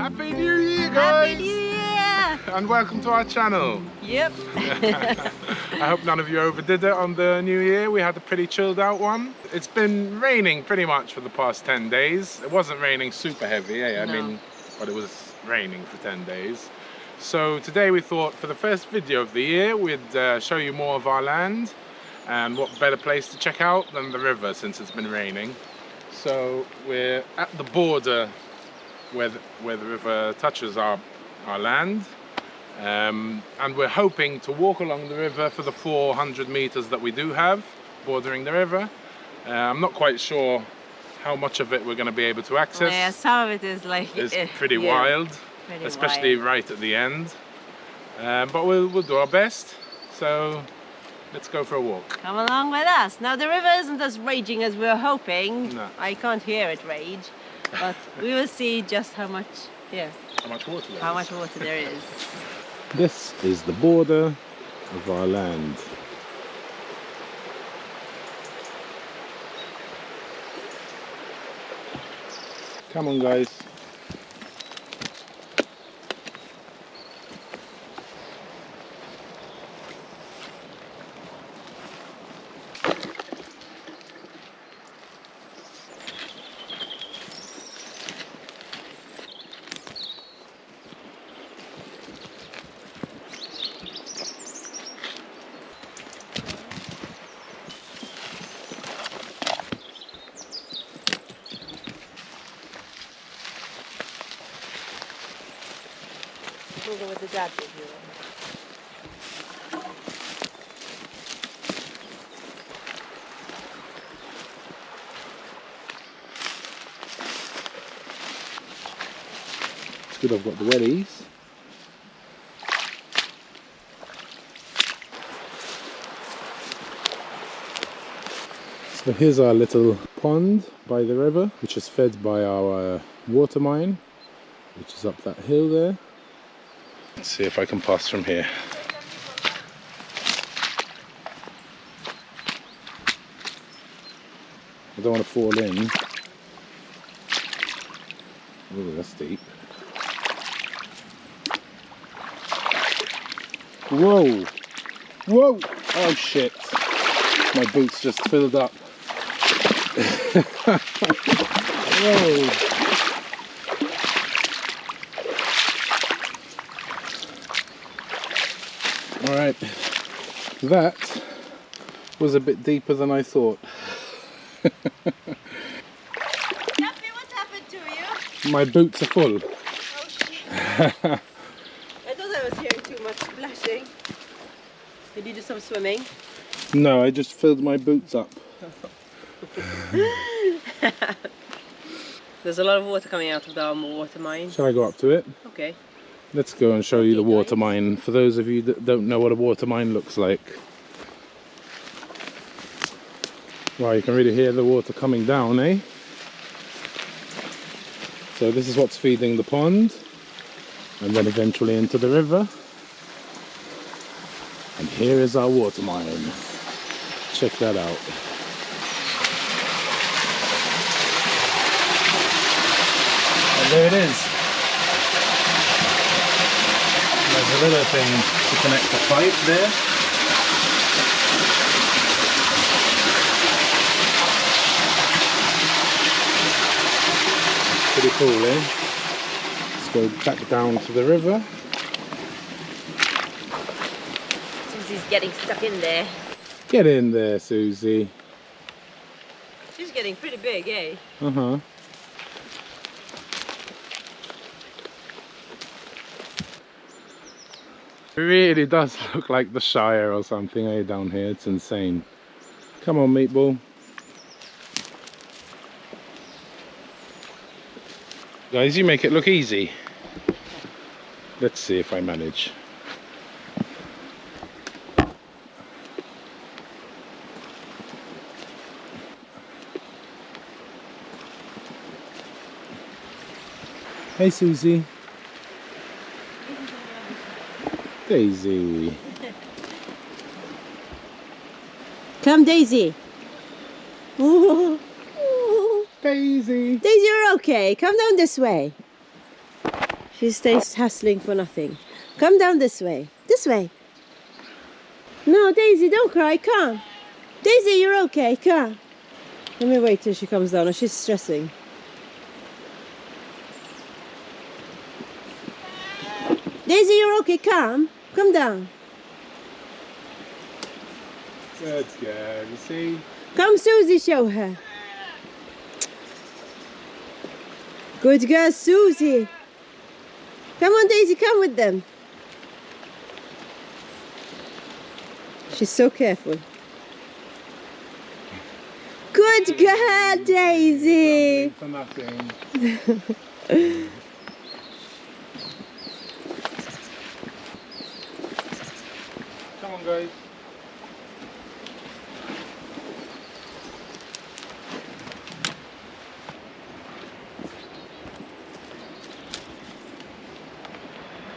Happy New Year, guys! Happy New Year! And welcome to our channel. Yep. I hope none of you overdid it on the New Year. We had a pretty chilled out one. It's been raining pretty much for the past 10 days. It wasn't raining super heavy, I mean, but it was raining for 10 days. So today we thought for the first video of the year, we'd show you more of our land. And what better place to check out than the river since it's been raining. So we're at the border where the river touches our land. And we're hoping to walk along the river for the 400 meters that we do have bordering the river. I'm not quite sure how much of it we're going to be able to access. Yeah, some of it is like... It's pretty wild, especially right at the end. But we'll do our best. So let's go for a walk. Come along with us. Now the river isn't as raging as we were hoping. No. I can't hear it rage, but we will see just how much water there is. This is the border of our land. Come on, guys. We'll go with the dad with you. It's good I've got the wellies. So here's our little pond by the river, which is fed by our water mine, which is up that hill there. Let's see if I can pass from here. I don't want to fall in. Oh, that's deep. Whoa! Whoa! Oh shit! My boots just filled up. Whoa! Alright, that was a bit deeper than I thought. Happy, what happened to you? My boots are full. Oh shit. I thought I was hearing too much splashing. Did you do some swimming? No, I just filled my boots up. There's a lot of water coming out of the water mine. Shall I go up to it? Okay. Let's go and show you the water mine, for those of you that don't know what a water mine looks like. Wow, you can really hear the water coming down, eh? So this is what's feeding the pond, and then eventually into the river. And here is our water mine. Check that out. And there it is. There's a little thing to connect the pipe there. Pretty cool, eh? Let's go back down to the river. Susie's getting stuck in there. Get in there, Susie. She's getting pretty big, eh? Uh-huh. It really does look like the Shire or something, eh, down here. It's insane. Come on, Meatball. Guys, you make it look easy. Let's see if I manage. Hey, Susie. Daisy. Come, Daisy. Daisy. Daisy, you're okay. Come down this way. She stays hassling for nothing. Come down this way. This way. No, Daisy, don't cry. Come. Daisy, you're okay. Come. Let me wait till she comes down. She's stressing. Daisy, you're okay. Come. Come down. Good girl, you see? Come, Susie, show her. Good girl, Susie. Come on, Daisy, come with them. She's so careful. Good girl, Daisy. For nothing. Come on, guys.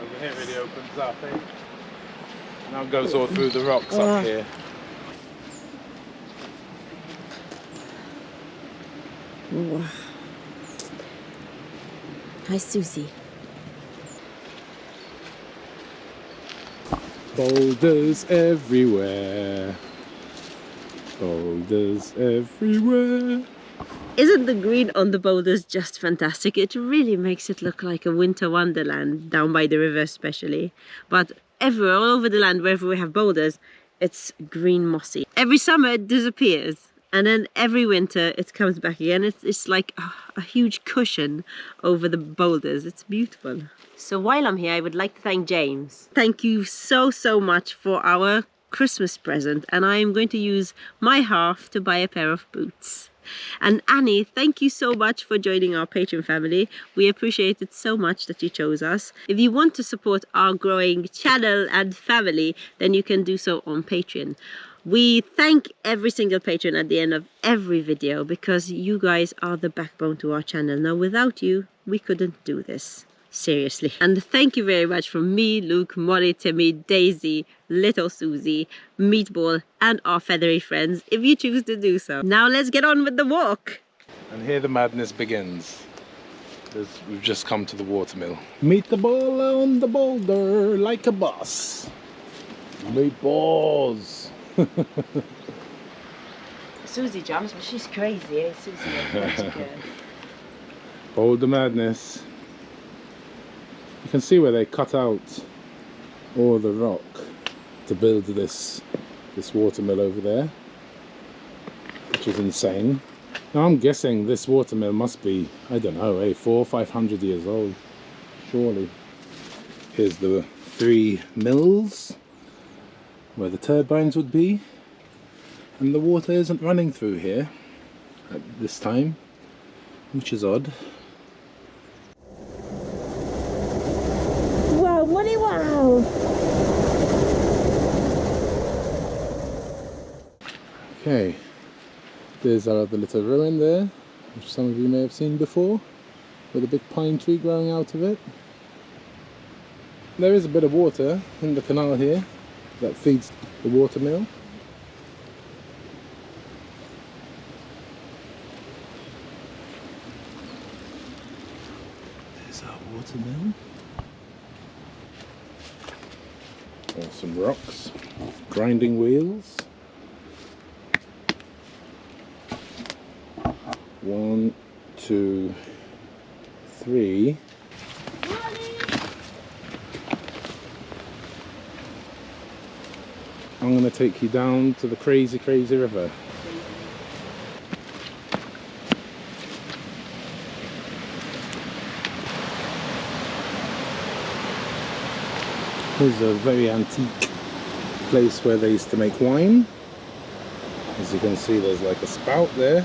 Over here it opens up, eh? Now it goes all through the rocks up here. Wow. Hi, Susie. Boulders everywhere. Boulders everywhere. Isn't the green on the boulders just fantastic? It really makes it look like a winter wonderland down by the river especially. But everywhere, all over the land, wherever we have boulders, it's green mossy. Every summer it disappears. And then every winter it comes back again. It's like a huge cushion over the boulders. It's beautiful. So while I'm here, I would like to thank James. Thank you so much for our Christmas present. And I'm going to use my half to buy a pair of boots. And Annie, thank you so much for joining our Patreon family. We appreciate it so much that you chose us. If you want to support our growing channel and family, then you can do so on Patreon. We thank every single patron at the end of every video because you guys are the backbone to our channel. Now, without you, we couldn't do this. Seriously. And thank you very much from me, Luke, Molly, Timmy, Daisy, little Susie, Meatball, and our feathery friends, if you choose to do so. Now let's get on with the walk. And here the madness begins. We've just come to the watermill. Meet the ball on the boulder like a boss. Meatballs. Susie jumps, but she's crazy, eh? Susie, Boulder madness. You can see where they cut out all the rock to build this watermill over there, which is insane. Now I'm guessing this watermill must be, I don't know, 400 or 500 years old, surely. Here's the 3 mills where the turbines would be, and the water isn't running through here at this time, which is odd. Wow, Molly, wow! Okay, there's our other little ruin there, which some of you may have seen before, with a big pine tree growing out of it. There is a bit of water in the canal here that feeds the watermill. There's our watermill. Some rocks, grinding wheels. 1, 2, 3. I'm going to take you down to the crazy river. Here's a very antique place where they used to make wine. As you can see, there's like a spout there.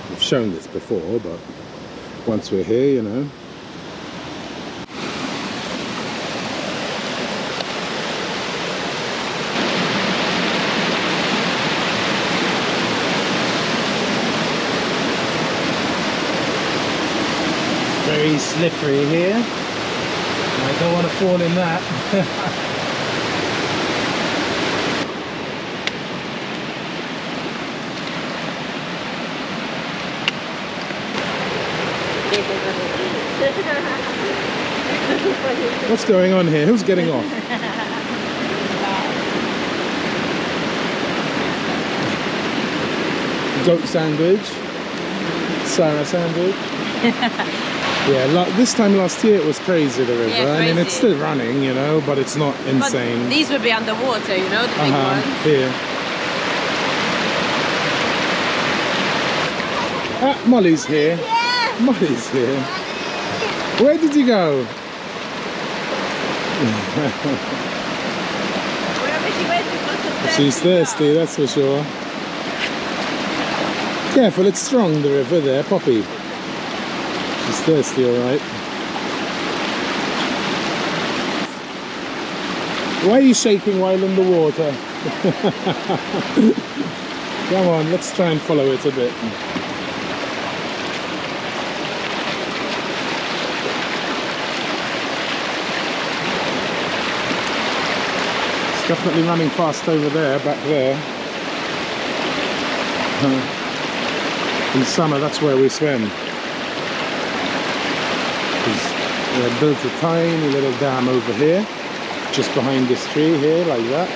We've shown this before, but once we're here, you know. Very slippery here. I don't want to fall in that. What's going on here? Who's getting off? Goat sandwich. Sarah sandwich. Yeah, this time last year it was crazy, the river. Yeah, I mean, it's crazy. still running, you know, but it's not insane. But these would be underwater, you know, the big ones. Here. Ah, Molly's here. Yeah. Molly's here. Where did you go? Wherever she went, it was a She's thirsty, that's for sure. Careful, it's strong, the river there, Poppy. She's thirsty, alright. Why are you shaking while in the water? Come on, let's try and follow it a bit. It's definitely running fast over there, back there. In summer, that's where we swim. We built a tiny little dam over here, just behind this tree here, like that.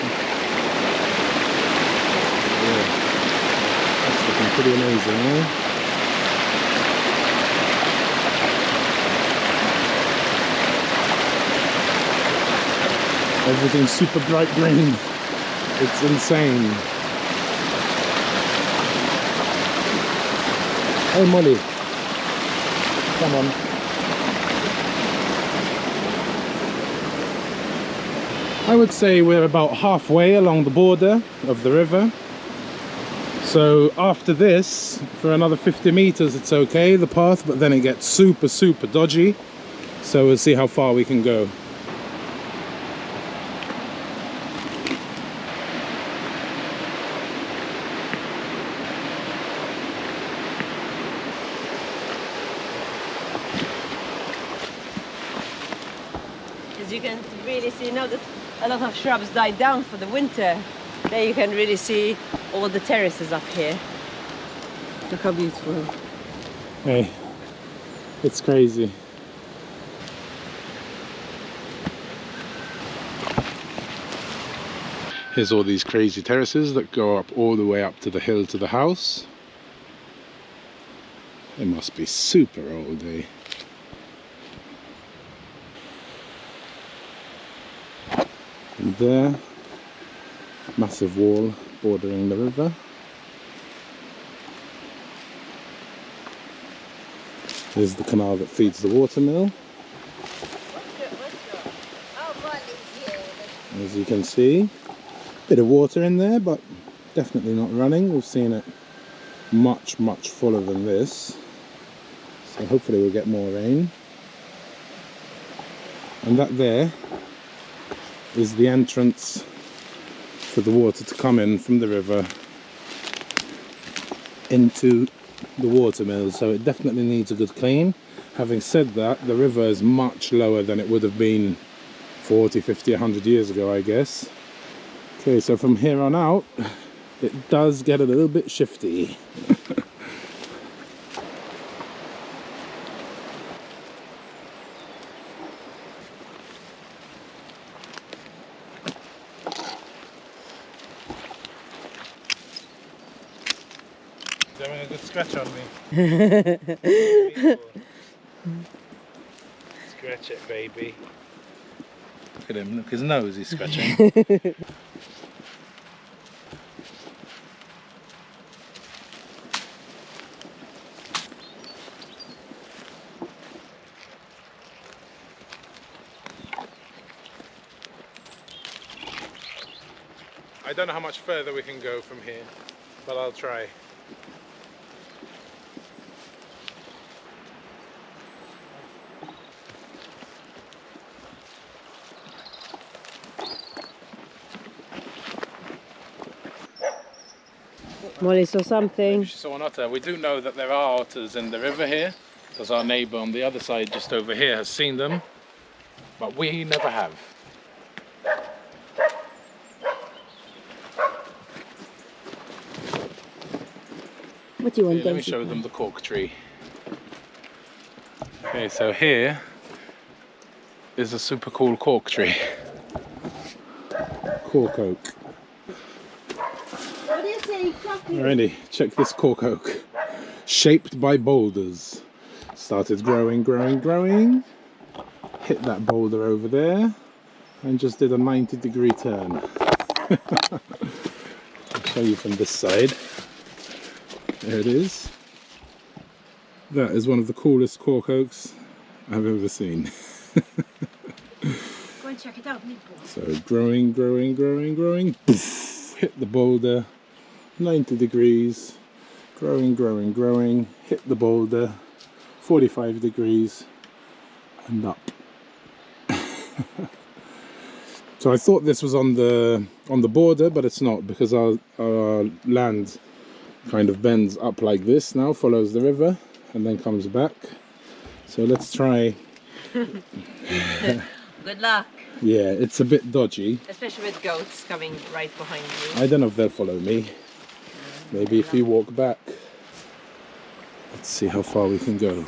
Yeah. That's looking pretty amazing, eh? Everything's super bright green. It's insane. Hey Molly, come on. I would say we're about halfway along the border of the river. So after this, for another 50 meters it's okay, the path, but then it gets super dodgy. So we'll see how far we can go. As you can really see now that a lot of shrubs died down for the winter. There you can really see all the terraces up here. Look how beautiful. Hey, it's crazy. Here's all these crazy terraces that go up all the way up to the hill to the house. It must be super old, eh? And there, massive wall bordering the river. There's the canal that feeds the watermill. As you can see, bit of water in there, but definitely not running. We've seen it much fuller than this, so hopefully we'll get more rain. And that there is the entrance for the water to come in from the river into the watermill, so it definitely needs a good clean. Having said that, the river is much lower than it would have been 40, 50, 100 years ago, I guess. Okay, so from here on out, it does get a little bit shifty. He's having a good scratch on me. Scratch it, baby. Look at him, look, his nose he's scratching. I don't know how much further we can go from here, but I'll try. Molly saw something. She saw an otter. We do know that there are otters in the river here, because our neighbour on the other side just over here has seen them, but we never have. What do you want, Let me Daisy? show them the cork tree. Okay, so here is a super cool cork tree. Cork oak. What do you say, Coffee? Alrighty, check this cork oak. Shaped by boulders. Started growing, growing, growing. Hit that boulder over there and just did a 90-degree turn. I'll show you from this side. There it is. That is one of the coolest cork oaks I've ever seen. Go and check it out, Nico. So growing, growing, growing, growing. Poof, hit the boulder, 90 degrees. Growing, growing, growing. Hit the boulder, 45 degrees, and up. So I thought this was on the border, but it's not, because our land kind of bends up like this now, follows the river, and then comes back. So let's try. Good luck. Yeah, it's a bit dodgy. Especially with goats coming right behind you. I don't know if they'll follow me. Maybe if you walk back. Let's see how far we can go.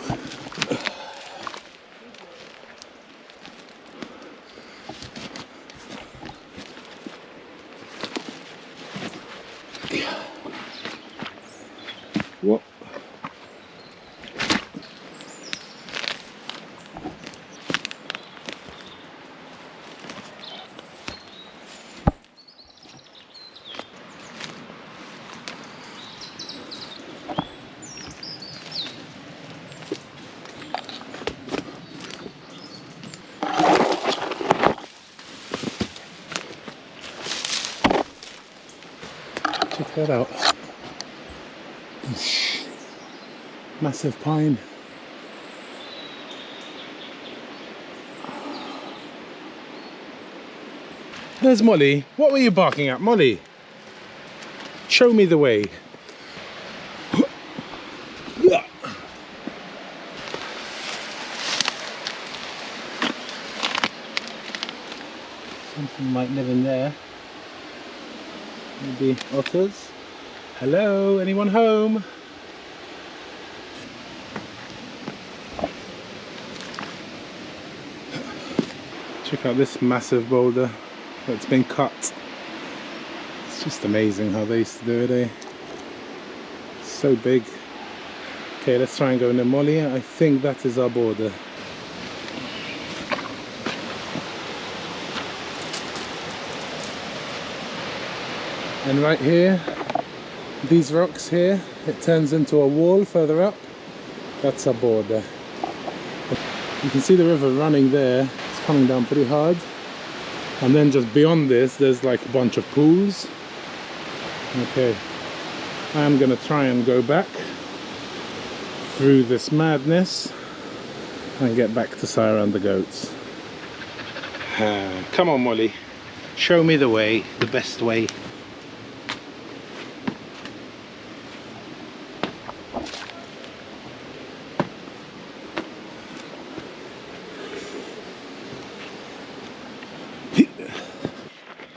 What? Check that out. Massive pine. There's Molly. What were you barking at, Molly? Show me the way. Something might live in there. Maybe otters. Hello, anyone home? Check out this massive boulder that's been cut. It's just amazing how they used to do it, eh? So big. Okay, let's try and go near Molly. I think that is our border. And right here, these rocks here, it turns into a wall further up. That's our border. You can see the river running there. It's coming down pretty hard. And then just beyond this, there's like a bunch of pools. Okay, I am gonna try and go back through this madness and get back to Sarah and the goats. Come on, Molly. Show me the way, the best way.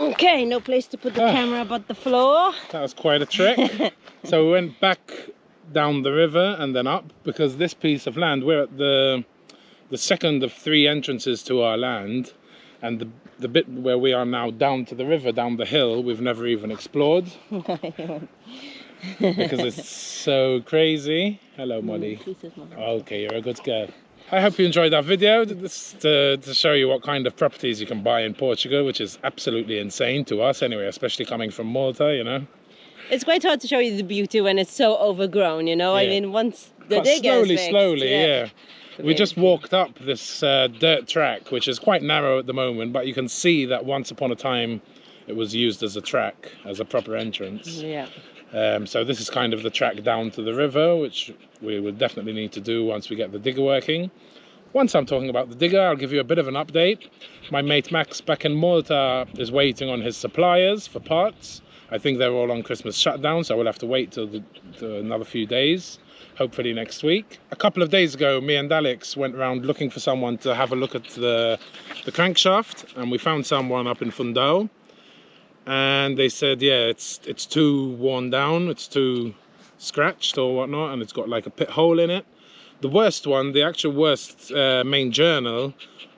Okay, no place to put the camera but the floor. That was quite a trek. So we went back down the river and then up, because this piece of land, we're at the second of 3 entrances to our land, and the bit where we are now down to the river, down the hill, we've never even explored. Because it's so crazy. Hello, Molly. Okay, you're a good girl. I hope you enjoyed that video. This to show you what kind of properties you can buy in Portugal, which is absolutely insane to us anyway, especially coming from Malta, you know. It's quite hard to show you the beauty when it's so overgrown, you know. Yeah. I mean, once the But dig is slowly, fixed, yeah. We just walked up this dirt track, which is quite narrow at the moment, but you can see that once upon a time it was used as a track, as a proper entrance. Yeah. So this is kind of the track down to the river, which we will definitely need to do once we get the digger working. Once I'm talking about the digger, I'll give you a bit of an update. My mate Max back in Malta is waiting on his suppliers for parts. I think they're all on Christmas shutdown, so we'll have to wait till another few days, hopefully next week. A couple of days ago, me and Alex went around looking for someone to have a look at the crankshaft, and we found someone up in Fundão. And they said, yeah, it's too worn down, it's too scratched or whatnot, and it's got like a pit hole in it. The worst one, the actual worst main journal,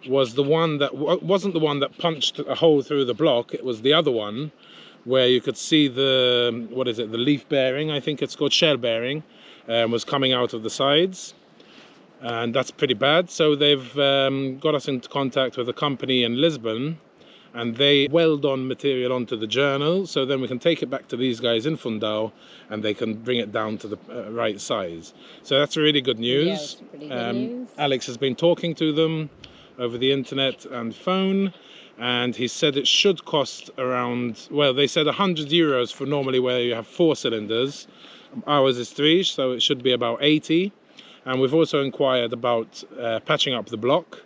was the one that wasn't the one that punched a hole through the block. It was the other one where you could see the, what is it, the leaf bearing, I think it's called, shell bearing, was coming out of the sides. And that's pretty bad. So they've got us into contact with a company in Lisbon, and they weld on material onto the journal, so then we can take it back to these guys in Fundão and they can bring it down to the right size. So that's really good news. Yeah, it's pretty good news. Alex has been talking to them over the internet and phone, and he said it should cost around, well, they said 100 euros for normally where you have 4 cylinders. Ours is 3, so it should be about 80. And we've also inquired about patching up the block,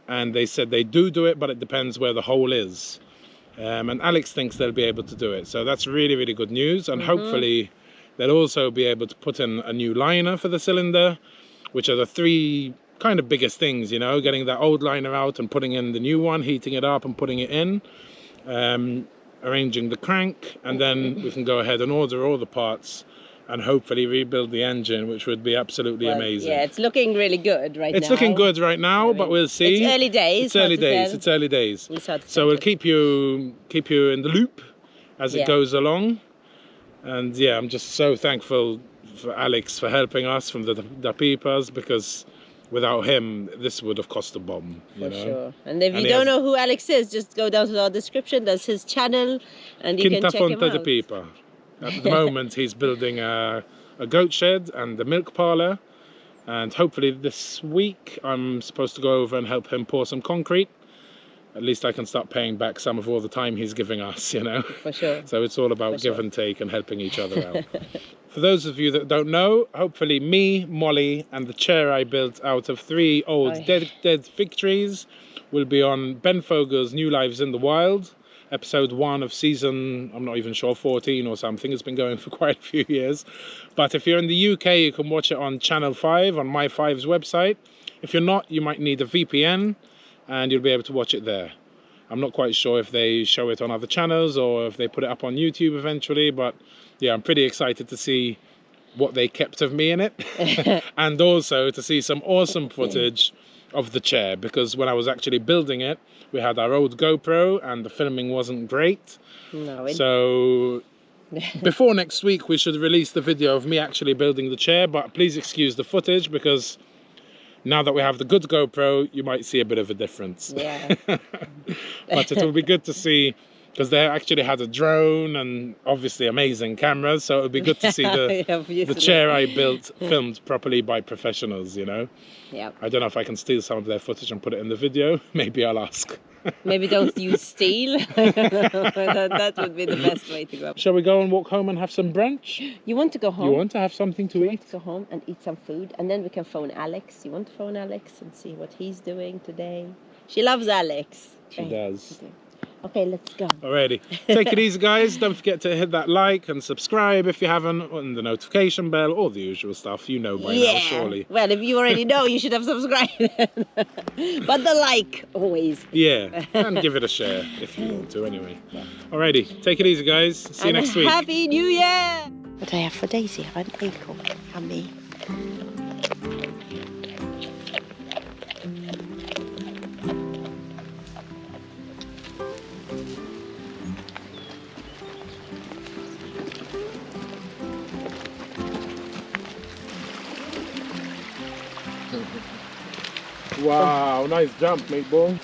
and they said they do it, but it depends where the hole is. And Alex thinks they'll be able to do it. So that's really, really good news. And hopefully they'll also be able to put in a new liner for the cylinder, which are the 3 kind of biggest things, you know, getting that old liner out and putting in the new one, heating it up and putting it in, arranging the crank, and then we can go ahead and order all the parts and hopefully rebuild the engine, which would be absolutely amazing. Yeah, it's looking really good right now. It's looking good right now, but we'll see. It's early days. It's early days. It's early days. So we'll keep you in the loop as it goes along. And yeah, I'm just so thankful for Alex for helping us from the PEPPA'S, because without him, this would have cost a bomb. For sure. And if you don't know who Alex is, just go down to our description. That's his channel, and you can check him out. PEPPA. At the moment, he's building a goat shed and a milk parlour, and hopefully this week I'm supposed to go over and help him pour some concrete. At least I can start paying back some of all the time he's giving us, you know. For sure. So it's all about give and take and helping each other out. For those of you that don't know, hopefully me, Molly, and the chair I built out of 3 old dead fig trees will be on Ben Fogel's New Lives in the Wild. Episode 1 of season, I'm not even sure, 14 or something. It's been going for quite a few years. But if you're in the UK, you can watch it on Channel 5, on My5's website. If you're not, you might need a VPN, and you'll be able to watch it there. I'm not quite sure if they show it on other channels or if they put it up on YouTube eventually, but yeah, I'm pretty excited to see what they kept of me in it. And also to see some awesome footage of the chair, because when I was actually building it, we had our old GoPro and the filming wasn't great. So before next week we should release the video of me actually building the chair, but please excuse the footage, because now that we have the good GoPro, you might see a bit of a difference. Yeah. But it will be good to see, because they actually had a drone and obviously amazing cameras, so it would be good to see the chair I built filmed properly by professionals, you know. Yeah. I don't know if I can steal some of their footage and put it in the video. Maybe I'll ask. Maybe don't use steal. That would be the best way to go. Shall we go and walk home and have some brunch? You want to go home? You want to have something to eat? Go home and eat some food, and then we can phone Alex. You want to phone Alex and see what he's doing today? She loves Alex. She does. Okay, let's go. Alrighty. Take it easy, guys. Don't forget to hit that like and subscribe if you haven't, and the notification bell, all the usual stuff. You know by now, surely. Well, if you already know, you should have subscribed. But the like, always. Yeah, and give it a share if you want to, anyway. Alrighty. Take it easy, guys. See you next week. Happy New Year! What I have for Daisy? An acorn. Yummy. Wow, nice jump, mate boy.